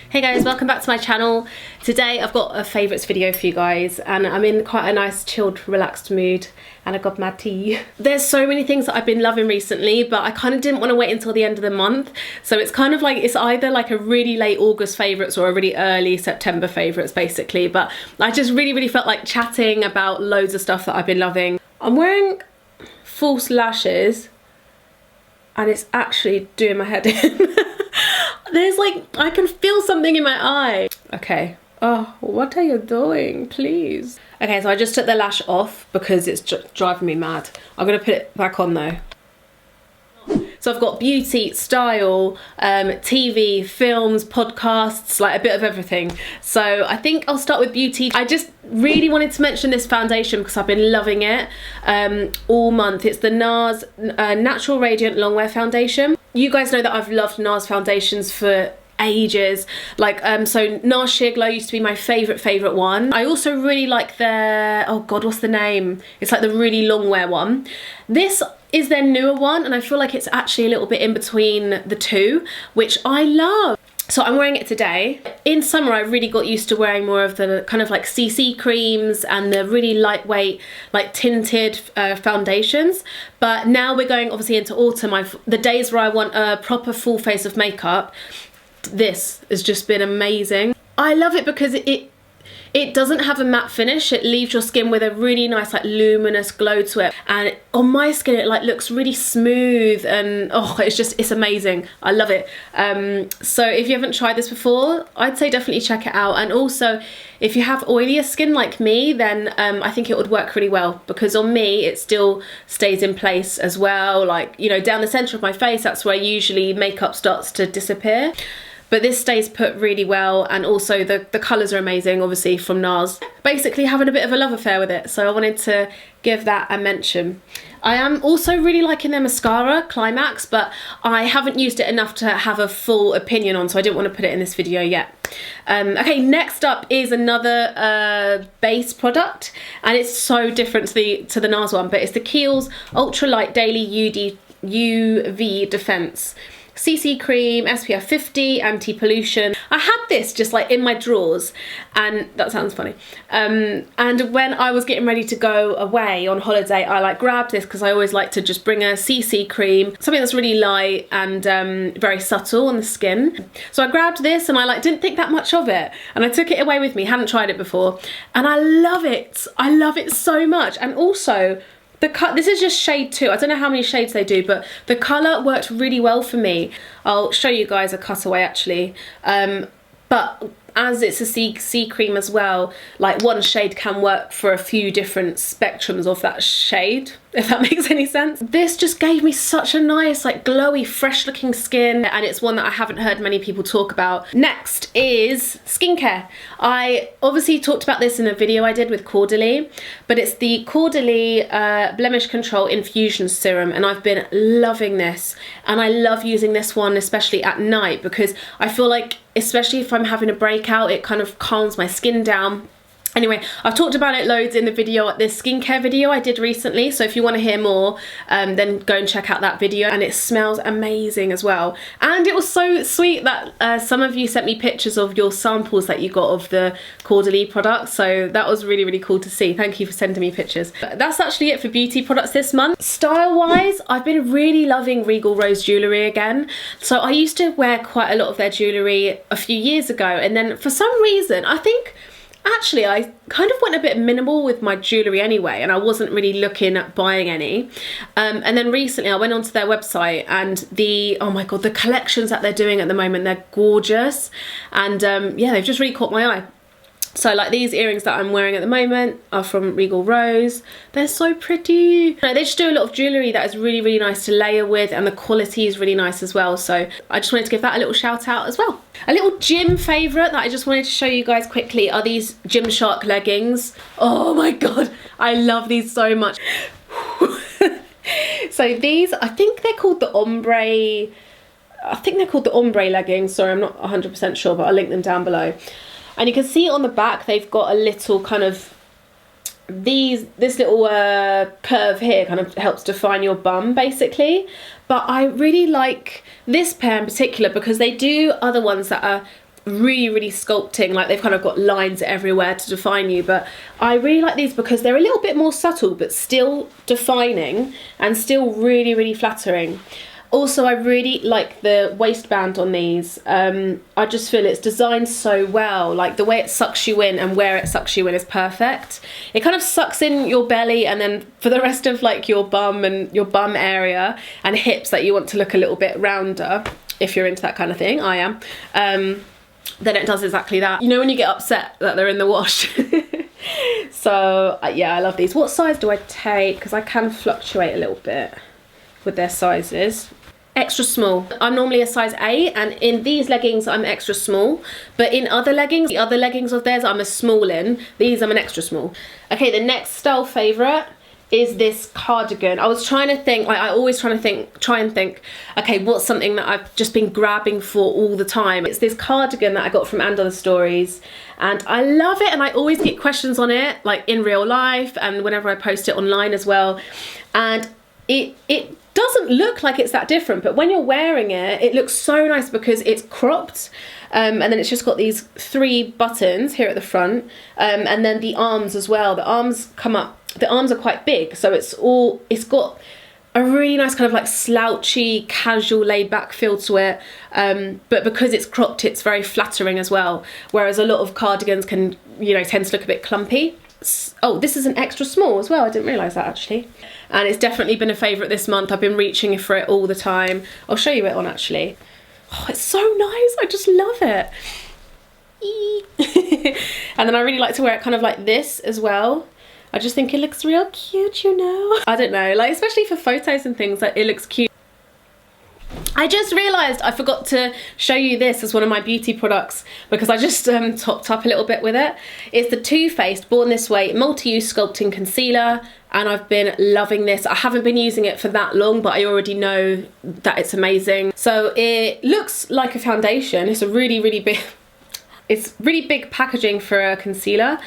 Hey guys, welcome back to my channel. Today I've got a favourites video for you guys and I'm in quite a nice chilled, relaxed mood and I got my tea. There's so many things that I've been loving recently, but I kind of didn't want to wait until the end of the month. So it's kind of like, it's either like a really late August favourites or a really early September favourites basically. But I just really felt like chatting about loads of stuff that I've been loving. I'm wearing false lashes and it's actually doing my head in. There's like, I can feel something in my eye. Okay. Oh, what are you doing? Please. Okay, so I just took the lash off because it's driving me mad. I'm gonna put it back on though. So I've got beauty, style, TV, films, podcasts, like a bit of everything. So I think I'll start with beauty. I just really wanted to mention this foundation because I've been loving it all month. It's the NARS Natural Radiant Longwear Foundation. You guys know that I've loved NARS foundations for ages. Like so NARS Sheer Glow used to be my favorite one. I also really like their, oh god, what's the name? It's like the really long wear one. This is their newer one and I feel like it's actually a little bit in between the two, which I love. So I'm wearing it today. In summer I really got used to wearing more of the kind of like CC creams and the really lightweight like tinted foundations, but now we're going obviously into autumn. The days where I want a proper full face of makeup, this has just been amazing. I love it because it doesn't have a matte finish. It leaves your skin with a really nice like luminous glow to it, and on my skin it like looks really smooth and oh, it's amazing. I love it. So if you haven't tried this before, I'd say definitely check it out. And also if you have oilier skin like me, then I think it would work really well because on me it still stays in place as well. Like, you know, down the center of my face, that's where usually makeup starts to disappear. But this stays put really well, and also the colours are amazing, obviously from NARS. Basically having a bit of a love affair with it, so I wanted to give that a mention. I am also really liking their mascara, Climax, but I haven't used it enough to have a full opinion on, so I didn't want to put it in this video yet. Okay, next up is another base product, and it's so different to the NARS one, but it's the Kiehl's Ultralight Daily UV Defense. CC cream, SPF 50, anti-pollution. I had this just like in my drawers, and that sounds funny. And when I was getting ready to go away on holiday, I like grabbed this because I always like to just bring a CC cream, something that's really light and very subtle on the skin. So I grabbed this and I like didn't think that much of it, and I took it away with me, hadn't tried it before, and I love it. I love it so much. And also, this is just shade 2. I don't know how many shades they do, but the colour worked really well for me. I'll show you guys a cutaway actually. But as it's a CC cream as well, like one shade can work for a few different spectrums of that shade, if that makes any sense. This just gave me such a nice, like glowy, fresh looking skin, and it's one that I haven't heard many people talk about. Next is skincare. I obviously talked about this in a video I did with Caudalie, but it's the Caudalie Blemish Control Infusion Serum, and I've been loving this. And I love using this one, especially at night, because I feel like, especially if I'm having a breakout, it kind of calms my skin down. Anyway, I've talked about it loads in the video, this skincare video I did recently, so if you want to hear more, then go and check out that video. And it smells amazing as well. And it was so sweet that some of you sent me pictures of your samples that you got of the Caudalie products, so that was really cool to see. Thank you for sending me pictures. But that's actually it for beauty products this month. Style-wise, I've been really loving Regal Rose jewellery again. So I used to wear quite a lot of their jewellery a few years ago, and then for some reason, I think, actually, I kind of went a bit minimal with my jewellery anyway, and I wasn't really looking at buying any. And then recently I went onto their website, and oh my god, the collections that they're doing at the moment, they're gorgeous. And yeah, they've just really caught my eye. So like these earrings that I'm wearing at the moment are from Regal Rose. They're so pretty. They just do a lot of jewellery that is really nice to layer with, and the quality is really nice as well. So I just wanted to give that a little shout out as well. A little gym favourite that I just wanted to show you guys quickly are these Gymshark leggings. Oh my god, I love these so much. So these, I think they're called the ombre. I think they're called the ombre leggings. Sorry, I'm not 100% sure, but I'll link them down below. And you can see on the back they've got a little kind of this little curve here kind of helps define your bum basically. But I really like this pair in particular because they do other ones that are really, really sculpting, like they've kind of got lines everywhere to define you. But I really like these because they're a little bit more subtle, but still defining and still really, really flattering. Also, I really like the waistband on these. I just feel it's designed so well. Like the way it sucks you in and where it sucks you in is perfect. It kind of sucks in your belly, and then for the rest of like your bum and your bum area and hips that you want to look a little bit rounder, if you're into that kind of thing, I am, then it does exactly that. You know when you get upset that they're in the wash? So yeah, I love these. What size do I take? Because I can fluctuate a little bit with their sizes. Extra small. I'm normally a size 8, and in these leggings I'm extra small, but in other leggings, the other leggings of theirs, I'm a small in. These I'm an extra small. Okay, the next style favourite is this cardigan. I was trying to think, like I always try and think, okay, what's something that I've just been grabbing for all the time? It's this cardigan that I got from And Other Stories, and I love it, and I always get questions on it, like in real life and whenever I post it online as well. And it doesn't look like it's that different, but when you're wearing it, it looks so nice because it's cropped, and then it's just got these 3 buttons here at the front, and then the arms as well. The arms come up, the arms are quite big, so it's got a really nice kind of like slouchy, casual, laid back feel to it, but because it's cropped, it's very flattering as well, whereas a lot of cardigans can, you know, tend to look a bit clumpy. Oh, this is an extra small as well. I didn't realise that actually. And it's definitely been a favourite this month. I've been reaching for it all the time. I'll show you it on actually. Oh, it's so nice. I just love it. And then I really like to wear it kind of like this as well. I just think it looks real cute, you know. I don't know, like especially for photos and things, like it looks cute. I just realised I forgot to show you this as one of my beauty products because I just topped up a little bit with it. It's the Too Faced Born This Way Multi-Use Sculpting Concealer, and I've been loving this. I haven't been using it for that long, but I already know that it's amazing. So it looks like a foundation. It's a really, really big, it's really big packaging for a concealer.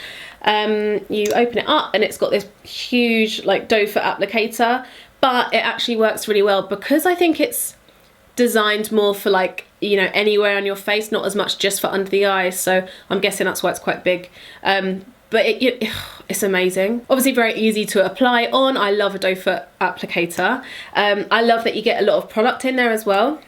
You open it up and it's got this huge like doe foot applicator, but it actually works really well because I think it's designed more for like, you know, anywhere on your face, not as much just for under the eyes, so I'm guessing that's why it's quite big. But it's amazing. Obviously very easy to apply on. I love a doe foot applicator. I love that you get a lot of product in there as well,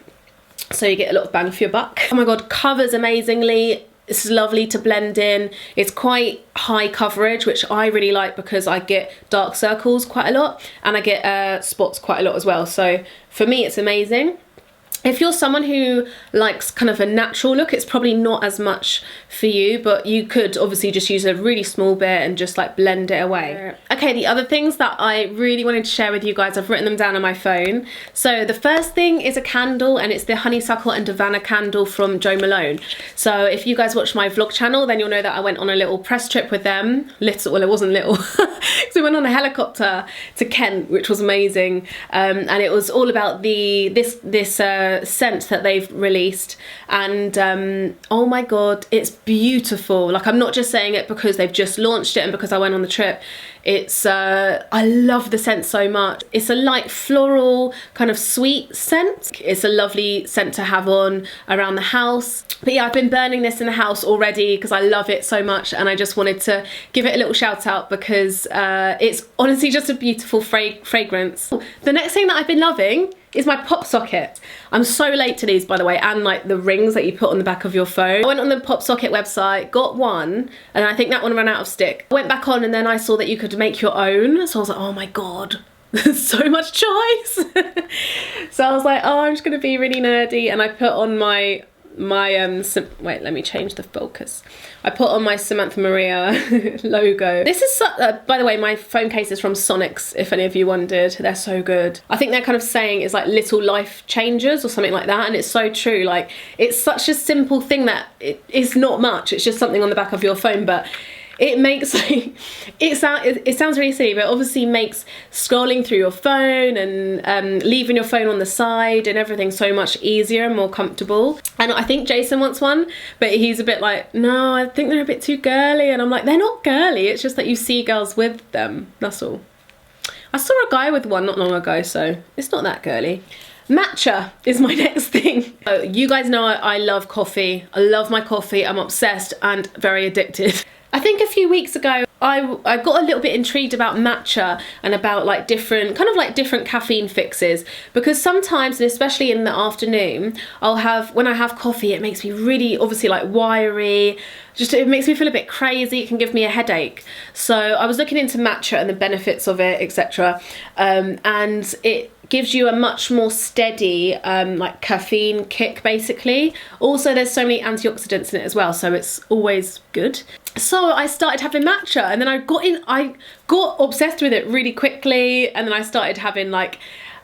so you get a lot of bang for your buck. Oh my god, covers amazingly. It's lovely to blend in. It's quite high coverage, which I really like because I get dark circles quite a lot, and I get spots quite a lot as well. So for me, it's amazing. If you're someone who likes kind of a natural look, it's probably not as much for you, but you could obviously just use a really small bit and just like blend it away. Okay, the other things that I really wanted to share with you guys, I've written them down on my phone. So the first thing is a candle, and it's the Honeysuckle and Davana candle from Jo Malone. So if you guys watch my vlog channel, then you'll know that I went on a little press trip with them. Little, well, it wasn't little. So we went on a helicopter to Kent, which was amazing. And it was all about this scent that they've released, and oh my god, it's beautiful. Like, I'm not just saying it because they've just launched it and because I went on the trip. It's I love the scent so much. It's a light floral kind of sweet scent. It's a lovely scent to have on around the house. But yeah, I've been burning this in the house already because I love it so much, and I just wanted to give it a little shout out because it's honestly just a beautiful fragrance. The next thing that I've been loving is my pop socket. I'm so late to these, by the way, and like the rings that you put on the back of your phone. I went on the pop socket website, got one, and I think that one ran out of stick. I went back on and then I saw that you could make your own, so I was like, oh my god, there's so much choice. So I was like, oh, I'm just gonna be really nerdy, and I put on my wait, let me change the focus. I put on my Samantha Maria logo. This is by the way, my phone case is from Sonics, if any of you wondered. They're so good. I think they're kind of saying it's like little life changers or something like that, and it's so true. Like, it's such a simple thing that it's not much, it's just something on the back of your phone, but it makes like, it sounds really silly, but it obviously makes scrolling through your phone and leaving your phone on the side and everything so much easier and more comfortable. And I think Jason wants one, but he's a bit like, no, I think they're a bit too girly. And I'm like, they're not girly, it's just that you see girls with them, that's all. I saw a guy with one not long ago, so it's not that girly. Matcha is my next thing. So you guys know I love coffee. I love my coffee. I'm obsessed and very addicted. I think a few weeks ago I got a little bit intrigued about matcha and about like different caffeine fixes, because sometimes, and especially in the afternoon, when I have coffee, it makes me really obviously like wiry, it makes me feel a bit crazy, it can give me a headache. So I was looking into matcha and the benefits of it, etc. And it gives you a much more steady like caffeine kick basically. Also there's so many antioxidants in it as well, so it's always good. So I started having matcha, and then I got obsessed with it really quickly, and then I started having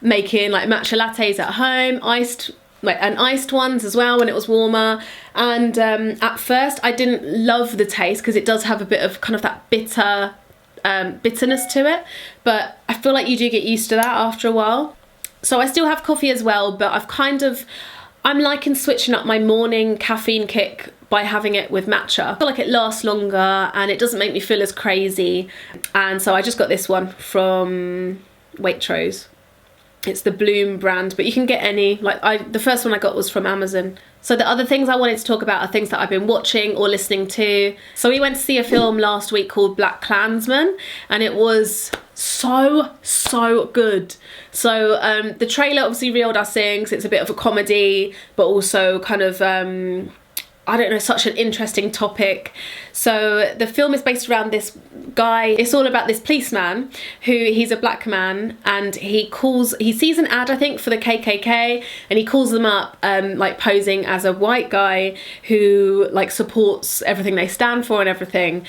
making matcha lattes at home, iced ones as well when it was warmer. And at first I didn't love the taste, because it does have a bit of kind of that bitterness to it, but I feel like you do get used to that after a while. So I still have coffee as well, but I'm liking switching up my morning caffeine kick by having it with matcha. I feel like it lasts longer and it doesn't make me feel as crazy. And so I just got this one from Waitrose. It's the Bloom brand, but you can get any. The first one I got was from Amazon. So the other things I wanted to talk about are things that I've been watching or listening to. So we went to see a film last week called Blackklansman, and it was so good. So the trailer obviously reeled us in, 'cause it's a bit of a comedy, but also kind of I don't know, such an interesting topic. So the film is based around this guy. It's all about this policeman he's a black man, and he sees an ad, I think, for the KKK, and he calls them up posing as a white guy who supports everything they stand for and everything.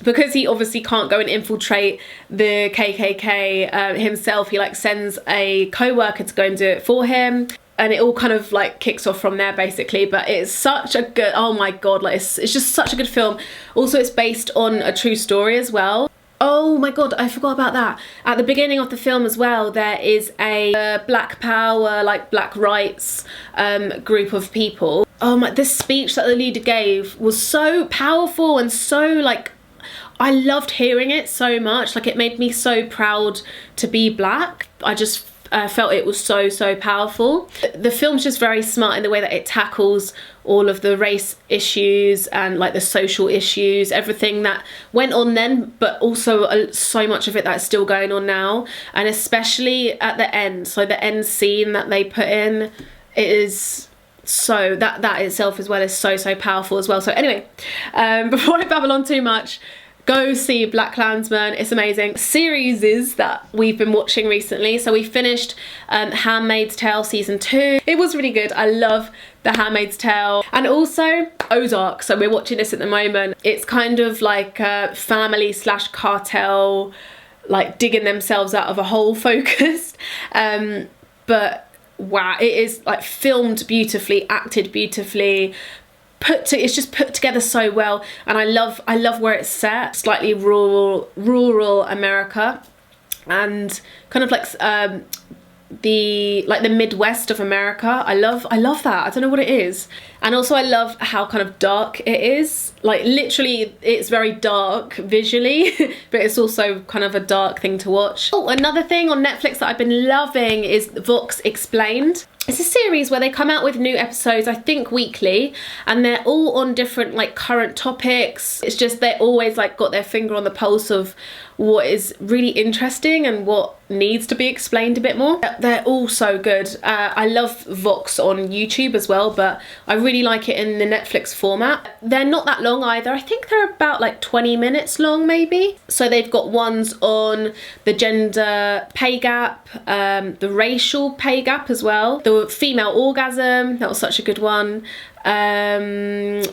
Because he obviously can't go and infiltrate the KKK himself, he sends a co-worker to go and do it for him. And it all kind of kicks off from there basically. But it's such a good, oh my god, it's just such a good film. Also it's based on a true story as well. Oh my god, I forgot about that. At the beginning of the film as well, there is a Black Power, Black rights group of people. Oh my, this speech that the leader gave was so powerful and so I loved hearing it so much. It made me so proud to be black. I just felt it was so powerful. The film's just very smart in the way that it tackles all of the race issues and the social issues, everything that went on then, but also so much of it that's still going on now. And especially at the end, so the end scene that they put in, it is so that itself as well is so powerful as well. So anyway, before I babble on too much, go see Blackklansman, it's amazing. Series that we've been watching recently. So we finished Handmaid's Tale season 2. It was really good. I love the Handmaid's Tale. And also Ozark. So we're watching this at the moment. It's kind of like a family / cartel, digging themselves out of a hole focused. But wow, it is filmed beautifully, acted beautifully. It's just put together so well, and I love where it's set. Slightly rural America, and kind of the Midwest of America. I love that. I don't know what it is. And also I love how kind of dark it is. Literally it's very dark visually, but it's also kind of a dark thing to watch. Oh, another thing on Netflix that I've been loving is Vox Explained. It's a series where they come out with new episodes, I think weekly, and they're all on different current topics. It's just they're always got their finger on the pulse of what is really interesting and what needs to be explained a bit more. They're all so good. I love Vox on YouTube as well, but I really like it in the Netflix format. They're not that long either. I think they're about 20 minutes long maybe. So they've got ones on the gender pay gap, the racial pay gap as well, the female orgasm, that was such a good one,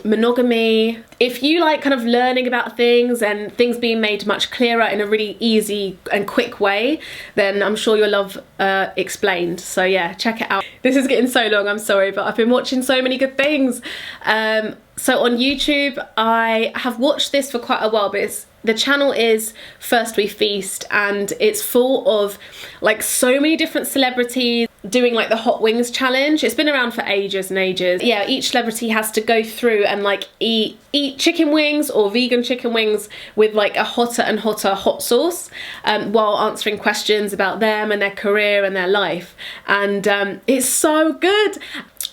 monogamy. If you kind of learning about things and things being made much clearer in a really easy and quick way, then I'm sure you'll love Explained. So yeah, check it out. This is getting so long, I'm sorry, but I've been watching so many good things. So on YouTube, I have watched this for quite a while, but the channel is First We Feast, and it's full of so many different celebrities. doing like the hot wings challenge. It's been around for ages and ages. Yeah, each celebrity has to go through and like eat chicken wings or vegan chicken wings with like a hotter and hotter hot sauce, while answering questions about them and their career and their life. And it's so good.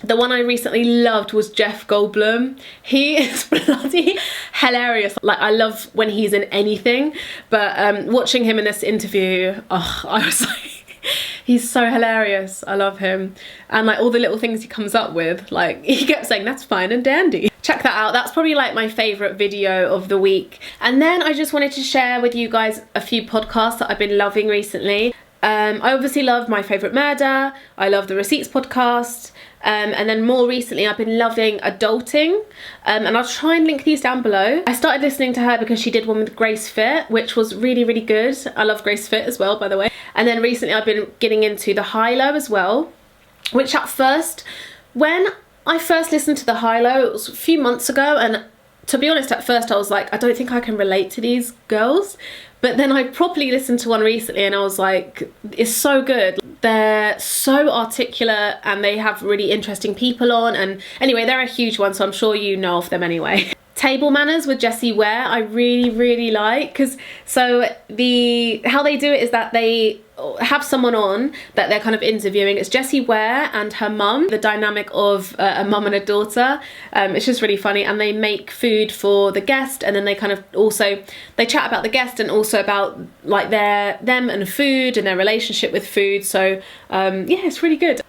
The one I recently loved was Jeff Goldblum. He is bloody hilarious. Like, I love when he's in anything, but watching him in this interview, oh, I was like, he's so hilarious. I love him. And like all the little things he comes up with, like he kept saying, that's fine and dandy. Check that out. That's probably like my favorite video of the week. And then I just wanted to share with you guys a few podcasts that I've been loving recently. I obviously love My Favourite Murder. I love the Receipts podcast. And then more recently I've been loving Adulting, and I'll try and link these down below. I started listening to her because she did one with Grace Fit, which was really, really good. I love Grace Fit as well, by the way. And then recently I've been getting into the High Low as well, which at first, when I first listened to the High Low, it was a few months ago, and to be honest, at first I was like, I don't think I can relate to these girls. But then I properly listened to one recently and I was like, it's so good. They're so articulate and they have really interesting people on. And anyway, they're a huge one, so I'm sure you know of them anyway. Table Manners with Jessie Ware, I really, really like, because so how they do it is that they have someone on that they're kind of interviewing. It's Jessie Ware and her mum, the dynamic of a mum and a daughter. It's just really funny, and they make food for the guest, and then they kind of also, they chat about the guest and also about like them and food and their relationship with food. So yeah, it's really good.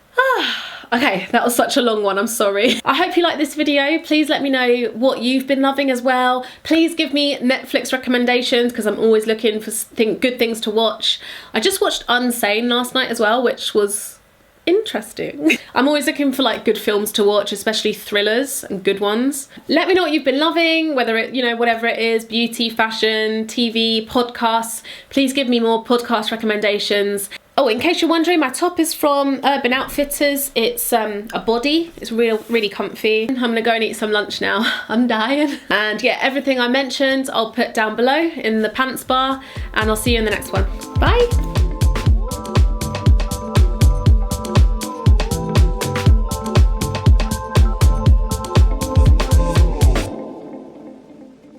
Okay, that was such a long one, I'm sorry. I hope you like this video. Please let me know what you've been loving as well. Please give me Netflix recommendations, because I'm always looking for good things to watch. I just watched Unsane last night as well, which was interesting. I'm always looking for like good films to watch, especially thrillers and good ones. Let me know what you've been loving, whether it, you know, whatever it is, beauty, fashion, TV, podcasts. Please give me more podcast recommendations. Oh, in case you're wondering, my top is from Urban Outfitters. It's a body. It's really comfy. I'm gonna go and eat some lunch now. I'm dying. And yeah, everything I mentioned, I'll put down below in the pants bar, and I'll see you in the next one. Bye.